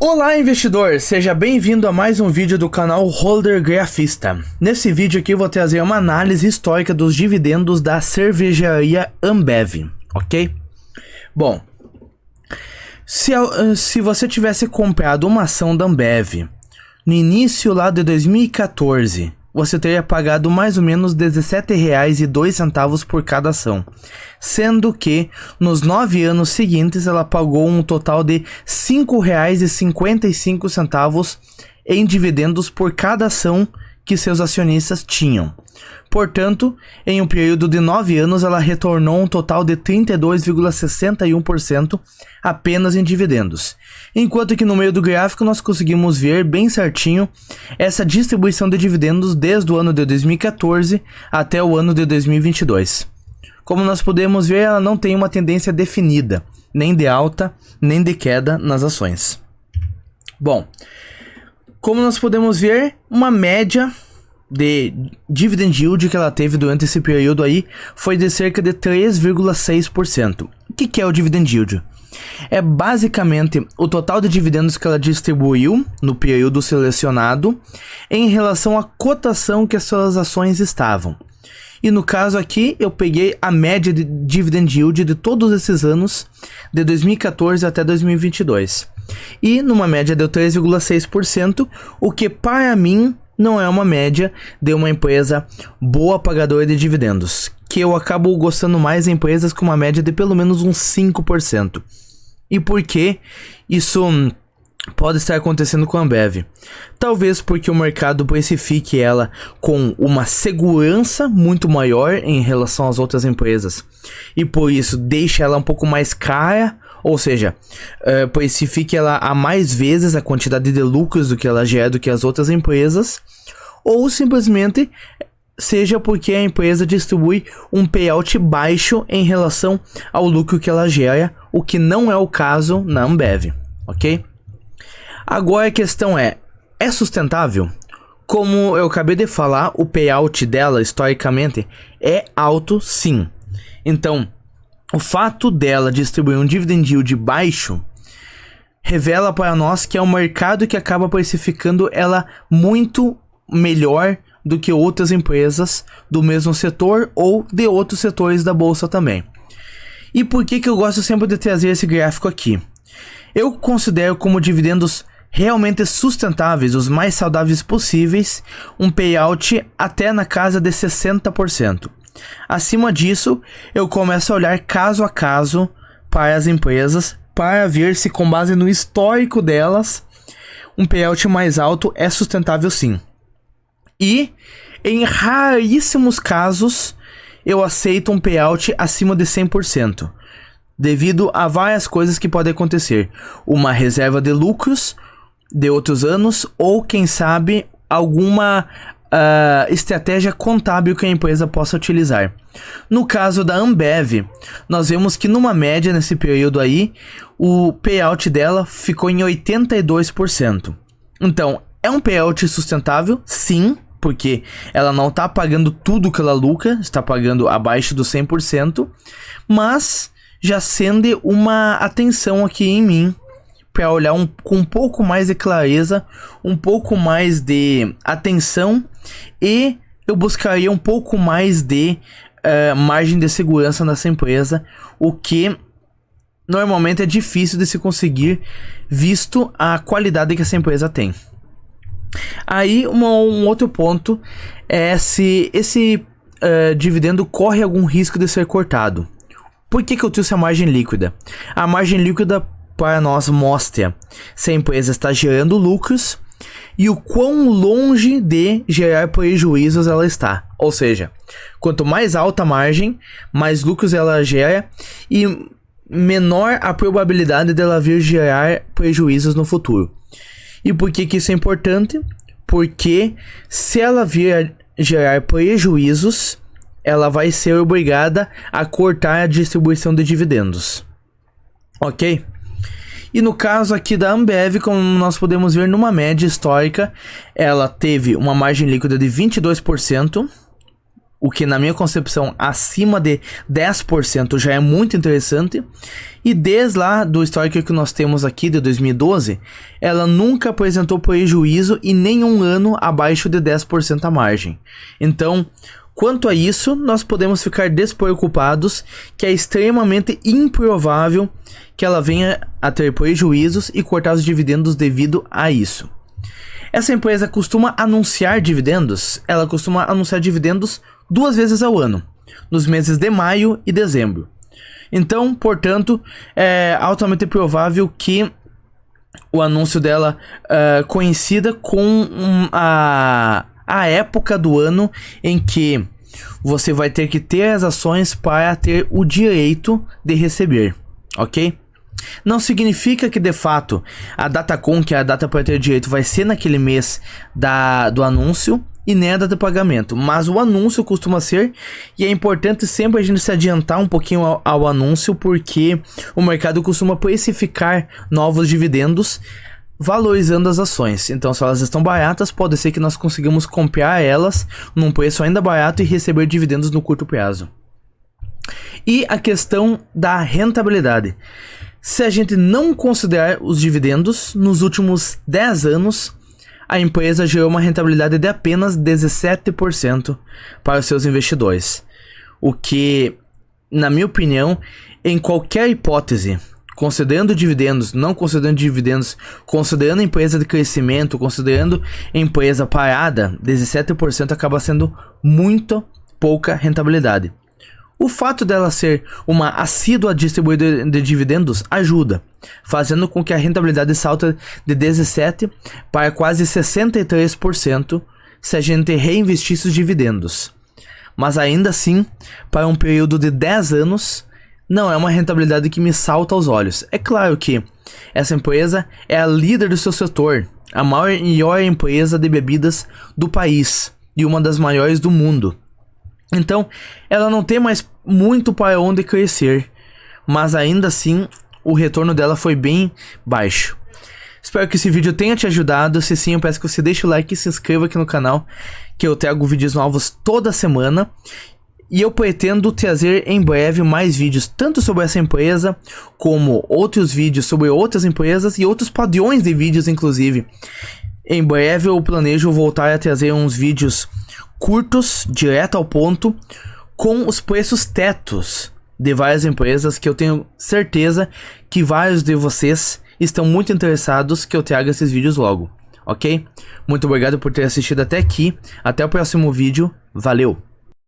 Olá investidor, seja bem-vindo a mais um vídeo do canal Holder Grafista. Nesse vídeo aqui eu vou trazer uma análise histórica dos dividendos da cervejaria Ambev, ok? Bom, se você tivesse comprado uma ação da Ambev no início lá de 2014, você teria pagado mais ou menos R$ 17,02 por cada ação, sendo que nos 9 anos seguintes ela pagou um total de R$ 5,55 em dividendos por cada ação que seus acionistas tinham. Portanto, em um período de 9 anos ela retornou um total de 32,61% apenas em dividendos. Enquanto que no meio do gráfico nós conseguimos ver bem certinho essa distribuição de dividendos desde o ano de 2014 até o ano de 2022. Como nós podemos ver, ela não tem uma tendência definida, nem de alta, nem de queda nas ações. Bom, como nós podemos ver, uma média de dividend yield que ela teve durante esse período aí foi de cerca de 3,6%. O que é o dividend yield? É basicamente o total de dividendos que ela distribuiu no período selecionado em relação à cotação que as suas ações estavam. E no caso aqui eu peguei a média de dividend yield de todos esses anos, de 2014 até 2022. E numa média deu 3,6%, o que para mim não é uma média de uma empresa boa pagadora de dividendos, que eu acabo gostando mais de empresas com uma média de pelo menos uns 5%. E por que isso pode estar acontecendo com a Ambev? Talvez porque o mercado precifique ela com uma segurança muito maior em relação às outras empresas, e por isso deixa ela um pouco mais cara. Ou seja, precifique ela a mais vezes a quantidade de lucros do que ela gera do que as outras empresas, ou simplesmente seja porque a empresa distribui um payout baixo em relação ao lucro que ela gera, o que não é o caso na Ambev, ok? Agora a questão é sustentável? Como eu acabei de falar, o payout dela historicamente é alto, sim. Então, o fato dela distribuir um dividend yield baixo revela para nós que é um mercado que acaba precificando ela muito melhor do que outras empresas do mesmo setor ou de outros setores da bolsa também. E por que eu gosto sempre de trazer esse gráfico aqui? Eu considero como dividendos realmente sustentáveis, os mais saudáveis possíveis, um payout até na casa de 60%. Acima disso, eu começo a olhar caso a caso para as empresas para ver se, com base no histórico delas, um payout mais alto é sustentável sim. E, em raríssimos casos, eu aceito um payout acima de 100%, devido a várias coisas que podem acontecer. Uma reserva de lucros de outros anos, ou quem sabe alguma estratégia contábil que a empresa possa utilizar. No caso da Ambev, nós vemos que numa média nesse período aí, o payout dela ficou em 82%. Então, é um payout sustentável? Sim, porque ela não está pagando tudo que ela lucra, está pagando abaixo do 100%, mas já acende uma atenção aqui em mim para olhar com um pouco mais de clareza, um pouco mais de atenção, e eu buscaria um pouco mais de margem de segurança nessa empresa, o que normalmente é difícil de se conseguir, visto a qualidade que essa empresa tem. Aí um outro ponto é se esse dividendo corre algum risco de ser cortado. Por que eu trouxe a margem líquida? A margem líquida para nós mostra se a empresa está gerando lucros e o quão longe de gerar prejuízos ela está. Ou seja, quanto mais alta a margem, mais lucros ela gera e menor a probabilidade dela vir gerar prejuízos no futuro. E por que isso é importante? Porque se ela vir gerar prejuízos, ela vai ser obrigada a cortar a distribuição de dividendos. Ok? E no caso aqui da Ambev, como nós podemos ver numa média histórica, ela teve uma margem líquida de 22%, o que na minha concepção acima de 10% já é muito interessante. E desde lá do histórico que nós temos aqui de 2012, ela nunca apresentou prejuízo e nenhum ano abaixo de 10% a margem. Então, quanto a isso, nós podemos ficar despreocupados que é extremamente improvável que ela venha a ter prejuízos e cortar os dividendos devido a isso. Essa empresa costuma anunciar dividendos? Ela costuma anunciar dividendos 2 vezes ao ano, nos meses de maio e dezembro. Então, portanto, é altamente provável que o anúncio dela coincida com a época do ano em que você vai ter que ter as ações para ter o direito de receber, ok? Não significa que de fato a Datacom, que é a data para ter direito, vai ser naquele mês do anúncio e nem a data de pagamento, mas o anúncio costuma ser, e é importante sempre a gente se adiantar um pouquinho ao anúncio, porque o mercado costuma precificar novos dividendos valorizando as ações. Então, se elas estão baratas, pode ser que nós consigamos comprar elas num preço ainda barato e receber dividendos no curto prazo. E a questão da rentabilidade. Se a gente não considerar os dividendos, nos últimos 10 anos, a empresa gerou uma rentabilidade de apenas 17% para os seus investidores. O que, na minha opinião, em qualquer hipótese, considerando dividendos, não considerando dividendos, considerando empresa de crescimento, considerando empresa parada, 17% acaba sendo muito pouca rentabilidade. O fato dela ser uma assídua distribuidora de dividendos ajuda, fazendo com que a rentabilidade salte de 17% para quase 63% se a gente reinvestisse os dividendos. Mas ainda assim, para um período de 10 anos, não é uma rentabilidade que me salta aos olhos. É claro que essa empresa é a líder do seu setor, a maior empresa de bebidas do país e uma das maiores do mundo. Então, ela não tem mais muito para onde crescer, mas ainda assim, o retorno dela foi bem baixo. Espero que esse vídeo tenha te ajudado. Se sim, eu peço que você deixe o like e se inscreva aqui no canal, que eu trago vídeos novos toda semana. E eu pretendo trazer em breve mais vídeos, tanto sobre essa empresa, como outros vídeos sobre outras empresas e outros padrões de vídeos, inclusive. Em breve eu planejo voltar a trazer uns vídeos curtos, direto ao ponto, com os preços tetos de várias empresas, que eu tenho certeza que vários de vocês estão muito interessados que eu traga esses vídeos logo, ok? Muito obrigado por ter assistido até aqui, até o próximo vídeo, valeu!